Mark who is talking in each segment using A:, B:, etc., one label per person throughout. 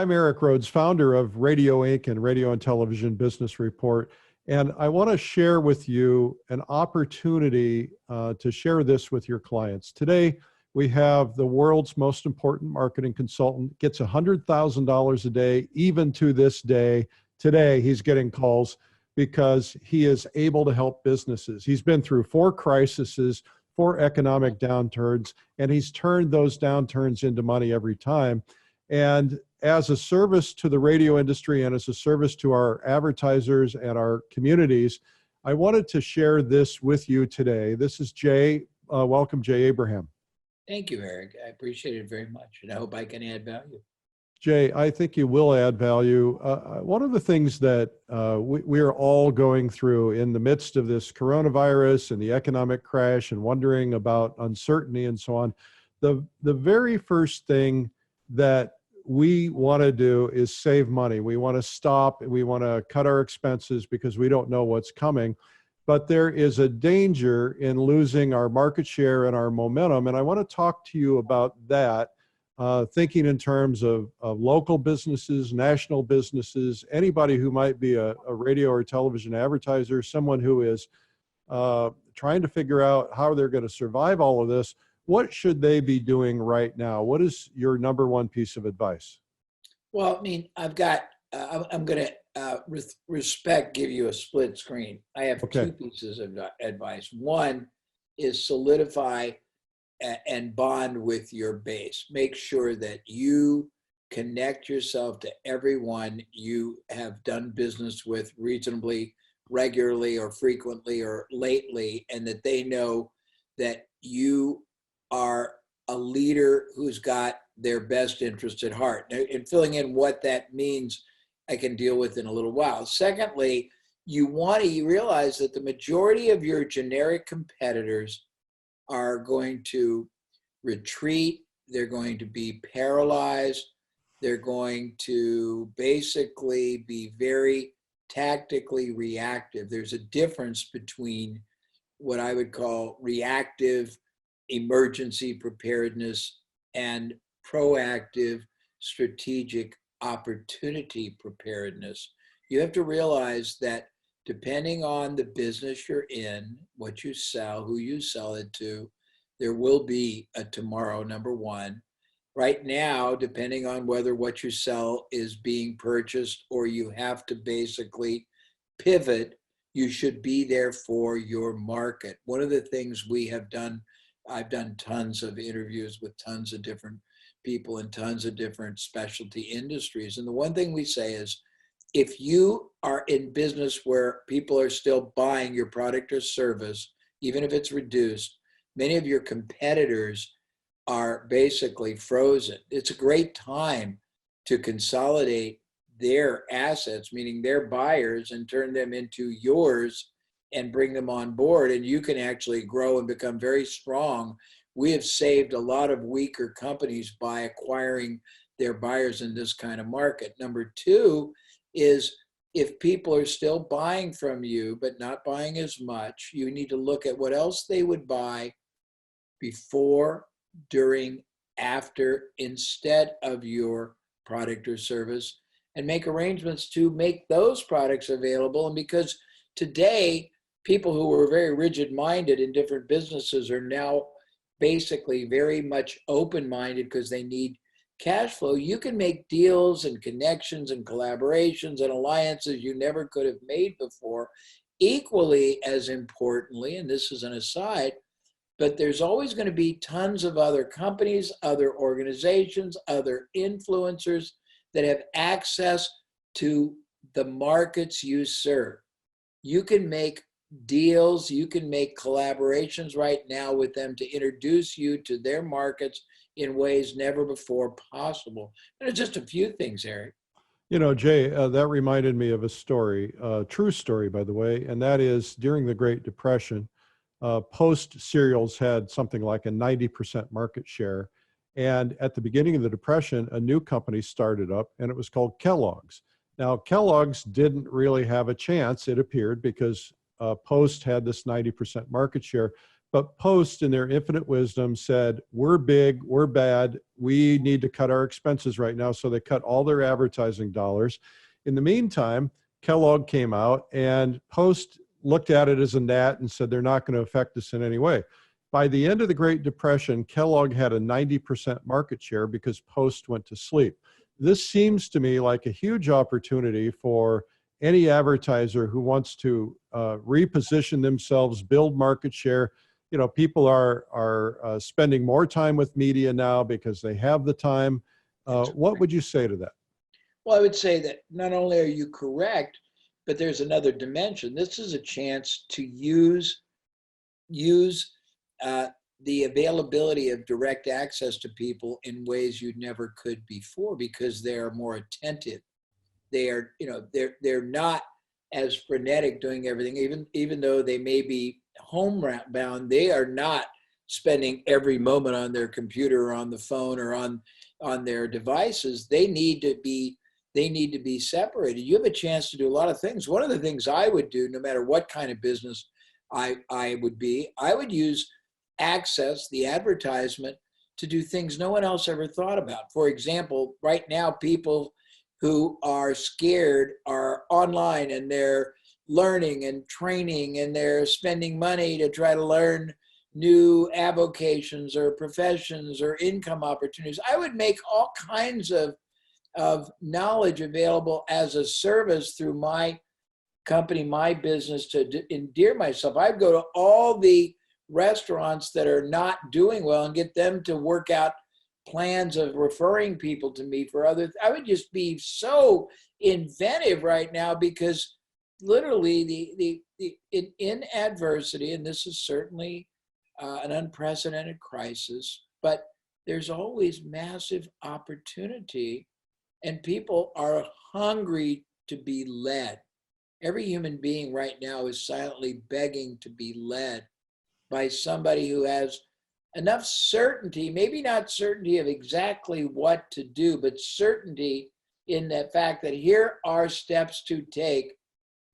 A: I'm Eric Rhoads, founder of Radio Inc. and Radio and Television Business Report. And I want to share with you an opportunity to share this with your clients. Today, we have the world's most important marketing consultant, gets $100,000 a day, even to this day. Today, he's getting calls because he is able to help businesses. He's been through 4 crises, 4 economic downturns, and he's turned those downturns into money every time. And as a service to the radio industry and as a service to our advertisers and our communities, I wanted to share this with you today. This is Jay. Welcome, Jay Abraham.
B: Thank you, Eric. I appreciate it very much, and I hope I can add value.
A: Jay, I think you will add value. One of the things that we are all going through in the midst of this coronavirus and the economic crash and wondering about uncertainty and so on, the very first thing that we want to do is save money. We want to stop, we want to cut our expenses because we don't know what's coming. But there is a danger in losing our market share and our momentum. And I want to talk to you about that, thinking in terms of local businesses, national businesses, anybody who might be a radio or television advertiser, someone who is trying to figure out how they're going to survive all of this. What should they be doing right now? What is your number one piece of advice?
B: Well, I mean, I'm going to, with respect, give you a split screen. I have 2 pieces of advice. One is solidify and bond with your base. Make sure that you connect yourself to everyone you have done business with reasonably, regularly, or frequently, or lately, and that they know that you are a leader who's got their best interest at heart. And filling in what that means, I can deal with in a little while. Secondly, you realize that the majority of your generic competitors are going to retreat. They're going to be paralyzed. They're going to basically be very tactically reactive. There's a difference between what I would call reactive emergency preparedness and proactive strategic opportunity preparedness. You have to realize that depending on the business you're in, what you sell, who you sell it to, there will be a tomorrow, number one. Right now, depending on whether what you sell is being purchased or you have to basically pivot, you should be there for your market. One of the things we have done, I've done tons of interviews with tons of different people in tons of different specialty industries. And the one thing we say is, if you are in business where people are still buying your product or service, even if it's reduced, many of your competitors are basically frozen. It's a great time to consolidate their assets, meaning their buyers, and turn them into yours and bring them on board, and you can actually grow and become very strong. We have saved a lot of weaker companies by acquiring their buyers in this kind of market. Number 2 is, if people are still buying from you, but not buying as much, you need to look at what else they would buy before, during, after, instead of your product or service, and make arrangements to make those products available. And because today, people who were very rigid-minded in different businesses are now basically very much open-minded because they need cash flow. You can make deals and connections and collaborations and alliances you never could have made before. Equally as importantly, and this is an aside, but there's always going to be tons of other companies, other organizations, other influencers that have access to the markets you serve. You can make deals, you can make collaborations right now with them to introduce you to their markets in ways never before possible. And it's just a few things, Eric.
A: You know, Jay, that reminded me of a story, a true story, by the way, and that is during the Great Depression, Post cereals had something like a 90% market share. And at the beginning of the Depression, a new company started up, and it was called Kellogg's. Now, Kellogg's didn't really have a chance, it appeared, because Post had this 90% market share. But Post, in their infinite wisdom, said, we're big, we're bad, we need to cut our expenses right now. So they cut all their advertising dollars. In the meantime, Kellogg came out, and Post looked at it as a gnat and said, they're not going to affect us in any way. By the end of the Great Depression, Kellogg had a 90% market share because Post went to sleep. This seems to me like a huge opportunity for any advertiser who wants to reposition themselves, build market share. You know, people are spending more time with media now because they have the time. What would you say to that?
B: Well, I would say that not only are you correct, but there's another dimension. This is a chance to use the availability of direct access to people in ways you never could before, because they are more attentive. They are, they're not as frenetic doing everything, even though they may be homebound. They are not spending every moment on their computer or on the phone or on their devices. They need to be separated. You have a chance to do a lot of things. One of the things I would do, no matter what kind of business I would use access, the advertisement, to do things no one else ever thought about. For example, right now, people who are scared are online, and they're learning and training, and they're spending money to try to learn new avocations or professions or income opportunities. I would make all kinds of knowledge available as a service through my company, my business, to endear myself. I'd go to all the restaurants that are not doing well and get them to work out plans of referring people to me for other. I would just be so inventive right now, because literally in adversity, and this is certainly an unprecedented crisis, but there's always massive opportunity, and people are hungry to be led. Every human being right now is silently begging to be led by somebody who has enough certainty, maybe not certainty of exactly what to do, but certainty in the fact that here are steps to take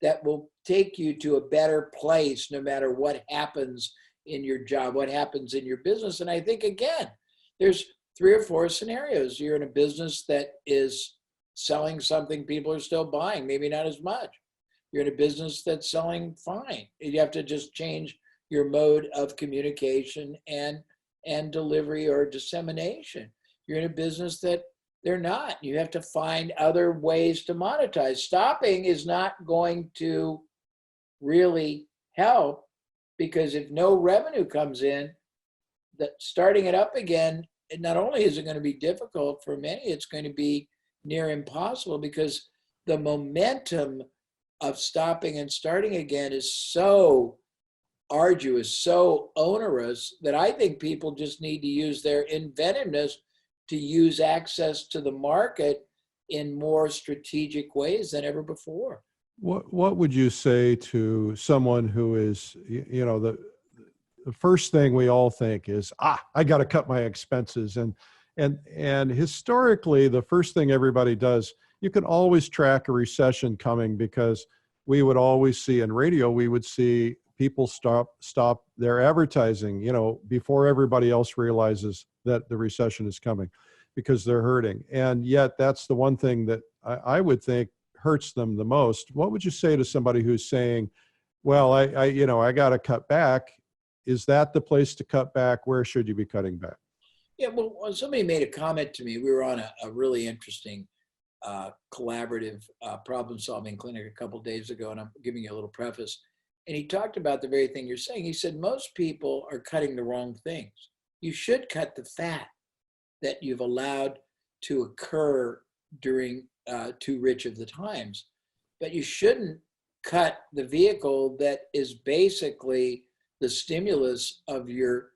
B: that will take you to a better place no matter what happens in your job, what happens in your business. And I think, again, there's 3 or 4 scenarios. You're in a business that is selling something people are still buying, maybe not as much. You're in a business that's selling fine. You have to just change your mode of communication and delivery or dissemination. You're in a business that they're not. You have to find other ways to monetize. Stopping is not going to really help, because if no revenue comes in, that starting it up again, not only is it going to be difficult for many, it's going to be near impossible, because the momentum of stopping and starting again is so arduous, so onerous, that I think people just need to use their inventiveness to use access to the market in more strategic ways than ever before.
A: What would you say to someone who is, the first thing we all think is, I got to cut my expenses. And historically, the first thing everybody does, you can always track a recession coming, because we would always see in radio, we would see people stop their advertising, before everybody else realizes that the recession is coming, because they're hurting. And yet that's the one thing that I would think hurts them the most. What would you say to somebody who's saying, well, I got to cut back? Is that the place to cut back? Where should you be cutting back?
B: Yeah, well, somebody made a comment to me. We were on a really interesting collaborative problem-solving clinic a couple of days ago, and I'm giving you a little preface. And he talked about the very thing you're saying. He said, most people are cutting the wrong things. You should cut the fat that you've allowed to occur during too rich of the times, but you shouldn't cut the vehicle that is basically the stimulus of your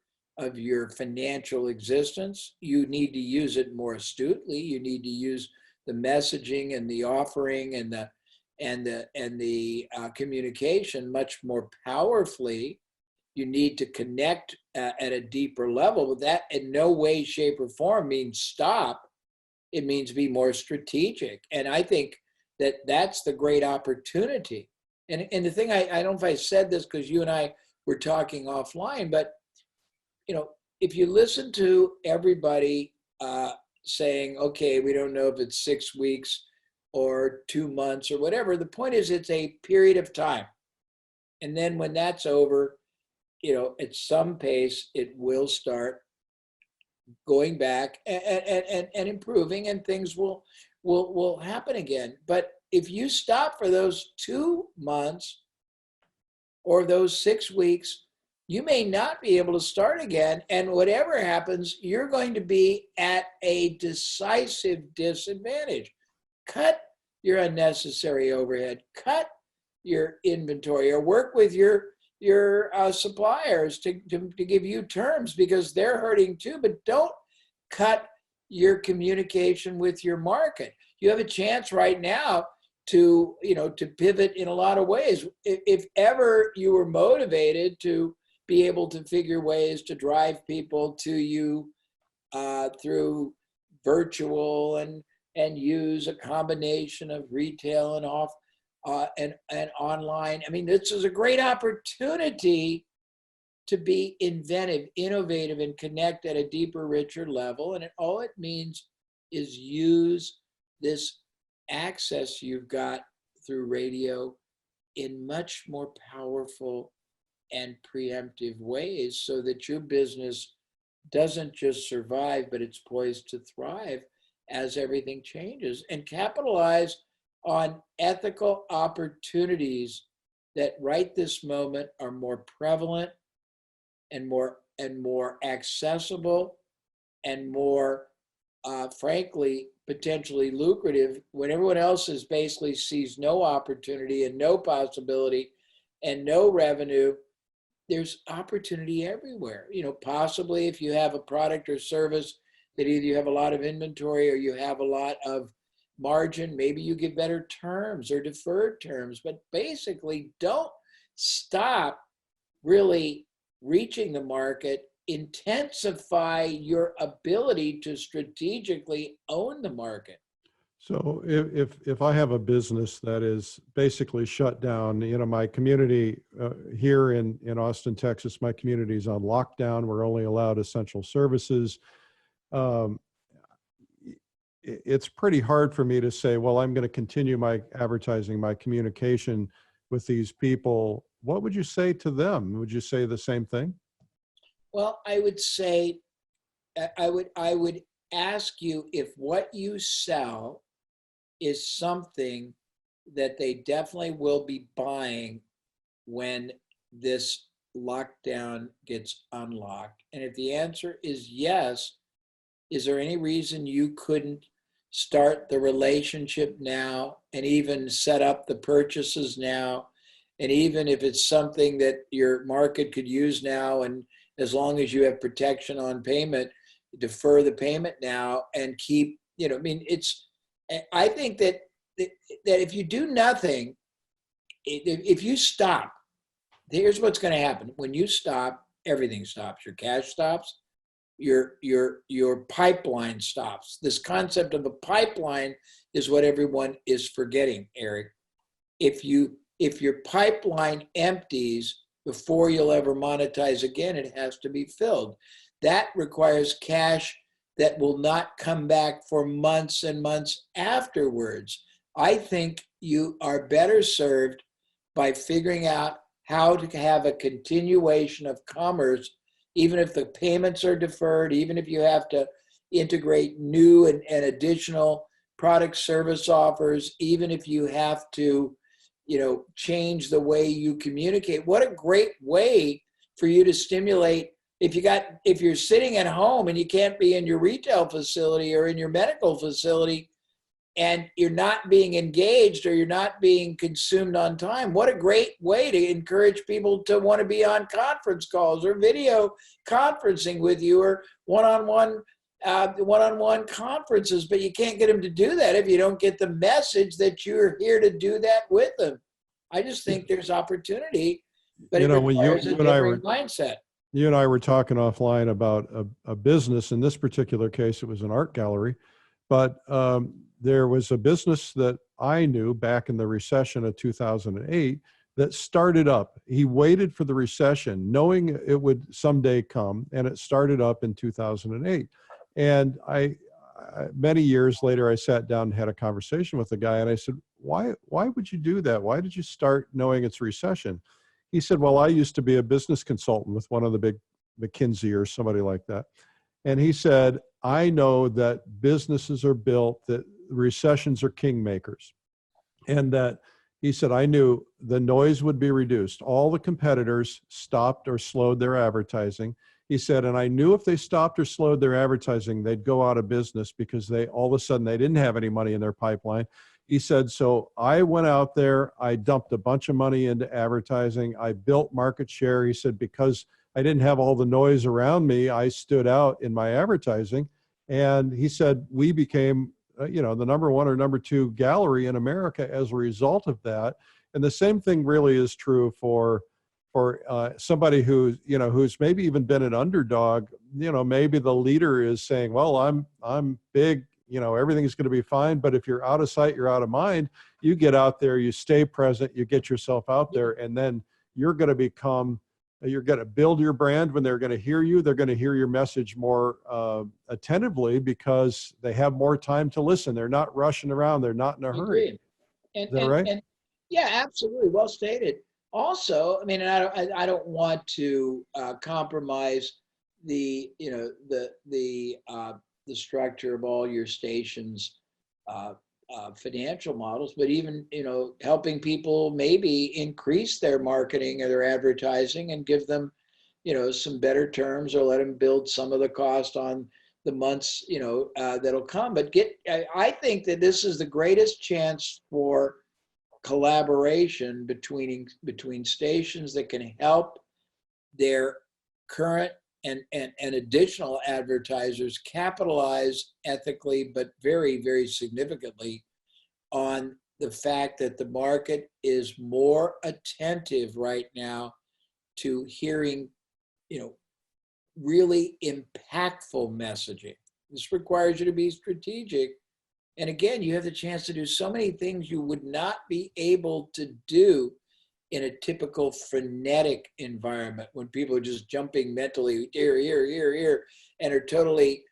B: financial existence. You need to use it more astutely. You need to use the messaging and the offering and the communication much more powerfully. You need to connect at a deeper level. But that in no way, shape, or form means stop. It means be more strategic. And I think that that's the great opportunity. And the thing, I don't know if I said this, because you and I were talking offline, but if you listen to everybody saying, okay, we don't know if it's 6 weeks or 2 months or whatever, the point is it's a period of time. And then when that's over, at some pace, it will start going back and improving, and things will happen again. But if you stop for those 2 months or those 6 weeks, you may not be able to start again. And whatever happens, you're going to be at a decisive disadvantage. Cut your unnecessary overhead, cut your inventory, or work with your suppliers to give you terms, because they're hurting too. But don't cut your communication with your market. You have a chance right now to pivot in a lot of ways. If ever you were motivated to be able to figure ways to drive people to you through virtual and use a combination of retail and off and online. I mean, this is a great opportunity to be inventive, innovative, and connect at a deeper, richer level. And all it means is use this access you've got through radio in much more powerful and preemptive ways, so that your business doesn't just survive, but it's poised to thrive as everything changes, and capitalize on ethical opportunities that right this moment are more prevalent and more accessible and more frankly potentially lucrative, when everyone else is basically sees no opportunity and no possibility and no revenue. There's opportunity everywhere. Possibly if you have a product or service that either you have a lot of inventory or you have a lot of margin, maybe you get better terms or deferred terms. But basically, don't stop really reaching the market. Intensify your ability to strategically own the market.
A: So if I have a business that is basically shut down, my community here in Austin, Texas, my community is on lockdown. We're only allowed essential services. It's pretty hard for me to say, well, I'm going to continue my advertising, my communication with these people. What would you say to them? Would you say the same thing?
B: Well, I would say, I would ask you if what you sell is something that they definitely will be buying when this lockdown gets unlocked. And if the answer is yes, is there any reason you couldn't start the relationship now and even set up the purchases now? And even if it's something that your market could use now, and as long as you have protection on payment, defer the payment now and keep, I think that if you do nothing, if you stop, here's what's going to happen. When you stop, everything stops. Your cash stops. Your pipeline stops. This concept of a pipeline is what everyone is forgetting, Eric. If your pipeline empties before you'll ever monetize again, it has to be filled. That requires cash that will not come back for months and months afterwards. I think you are better served by figuring out how to have a continuation of commerce, even if the payments are deferred, even if you have to integrate new and additional product service offers, even if you have to, change the way you communicate. What a great way for you to stimulate. If you're sitting at home and you can't be in your retail facility or in your medical facility and you're not being engaged or you're not being consumed on time, what a great way to encourage people to want to be on conference calls or video conferencing with you, or one-on-one conferences. But you can't get them to do that if you don't get the message that you're here to do that with them. I just think there's opportunity, but it requires a different mindset.
A: You and I were talking offline about a business. In this particular case, it was an art gallery, but there was a business that I knew back in the recession of 2008 that started up. He waited for the recession, knowing it would someday come, and it started up in 2008. And many years later, I sat down and had a conversation with the guy, and I said, why would you do that? Why did you start knowing it's recession? He said, well, I used to be a business consultant with one of the big McKinsey or somebody like that. And he said, I know that businesses are built, that recessions are kingmakers. And that he said, I knew the noise would be reduced. All the competitors stopped or slowed their advertising. He said, and I knew if they stopped or slowed their advertising, they'd go out of business because all of a sudden they didn't have any money in their pipeline. He said, so I went out there, I dumped a bunch of money into advertising. I built market share. He said, because I didn't have all the noise around me, I stood out in my advertising. And he said, we became the number one or number two gallery in America as a result of that. And the same thing really is true for somebody who's maybe even been an underdog. Maybe the leader is saying, well, I'm big, everything's going to be fine. But if you're out of sight, you're out of mind. You get out there, you stay present, you get yourself out there, and then you're going to build your brand. When they're going to hear you, they're going to hear your message more attentively because they have more time to listen. They're not rushing around. They're not in a hurry.
B: Agreed. And,
A: Is that right?
B: and yeah, absolutely. Well stated. Also, I mean, and I don't want to compromise the structure of all your stations' financial models, but even helping people maybe increase their marketing or their advertising and give them some better terms, or let them build some of the cost on the months that'll come. But I think that this is the greatest chance for collaboration between stations that can help their current and additional advertisers capitalize ethically, but very, very significantly, on the fact that the market is more attentive right now to hearing, really impactful messaging. This requires you to be strategic. And again, you have the chance to do so many things you would not be able to do in a typical frenetic environment when people are just jumping mentally here, and are totally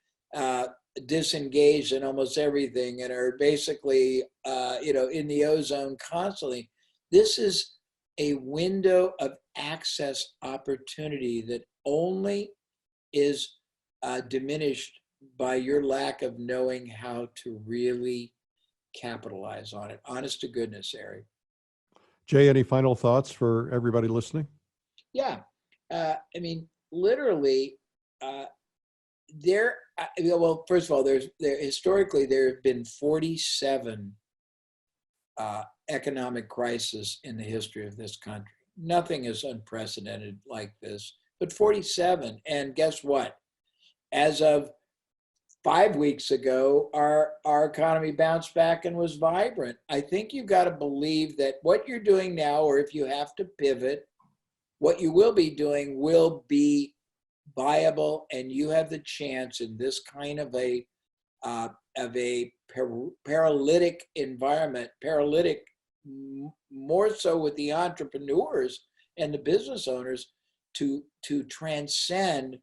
B: disengaged in almost everything and are basically, in the ozone constantly. This is a window of access opportunity that only is diminished by your lack of knowing how to really capitalize on it. Honest to goodness, Eric.
A: Jay, any final thoughts for everybody listening?
B: Yeah. I mean, literally, well, first of all, historically, there have been 47 economic crises in the history of this country. Nothing is unprecedented like this, but 47. And guess what? As of 5 weeks ago, our economy bounced back and was vibrant. I think you've got to believe that what you're doing now, or if you have to pivot, what you will be doing will be viable, and you have the chance in this kind of a paralytic environment, more so with the entrepreneurs and the business owners, to transcend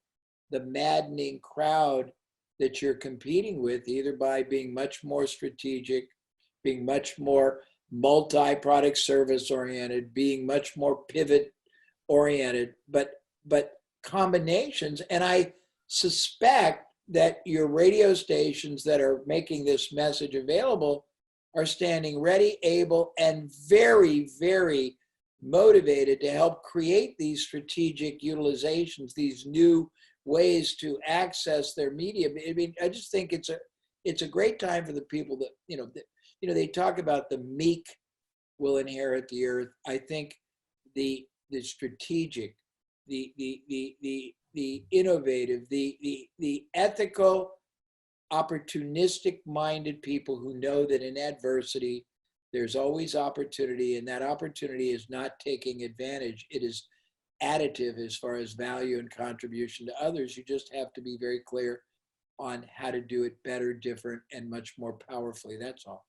B: the maddening crowd that you're competing with, either by being much more strategic, being much more multi-product service oriented, being much more pivot oriented, but combinations. And I suspect that your radio stations that are making this message available are standing ready, able, and very, very motivated to help create these strategic utilizations, these new ways to access their media. I mean, I just think it's a great time for the people that, they talk about the meek will inherit the earth. I think the strategic, the innovative, the ethical, opportunistic minded people who know that in adversity, there's always opportunity, and that opportunity is not taking advantage. It is additive as far as value and contribution to others. You just have to be very clear on how to do it better, different, and much more powerfully. That's all.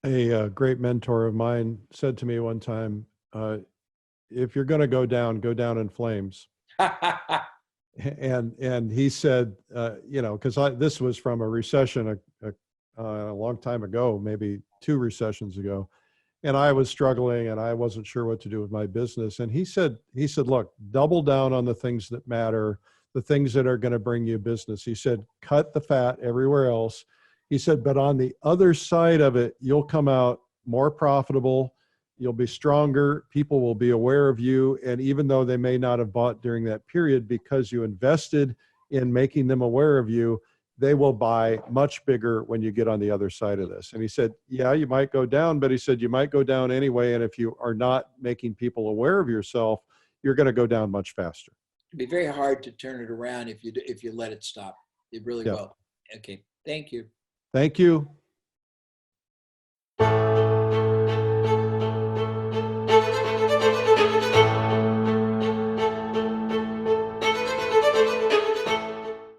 A: A great mentor of mine said to me one time, if you're going to go down in flames. And he said, you know, because this was from a recession a long time ago, maybe 2 recessions ago, and I was struggling and I wasn't sure what to do with my business. And he said, look, double down on the things that matter, the things that are going to bring you business. He said, cut the fat everywhere else. He said, but on the other side of it, you'll come out more profitable. You'll be stronger. People will be aware of you. And even though they may not have bought during that period, because you invested in making them aware of you, they will buy much bigger when you get on the other side of this. And he said, yeah, you might go down, but he said, you might go down anyway. And if you are not making people aware of yourself, you're going to go down much faster.
B: It'd be very hard to turn it around if you let it stop. It really
A: Yeah.
B: will. Okay. Thank you.
A: Thank you.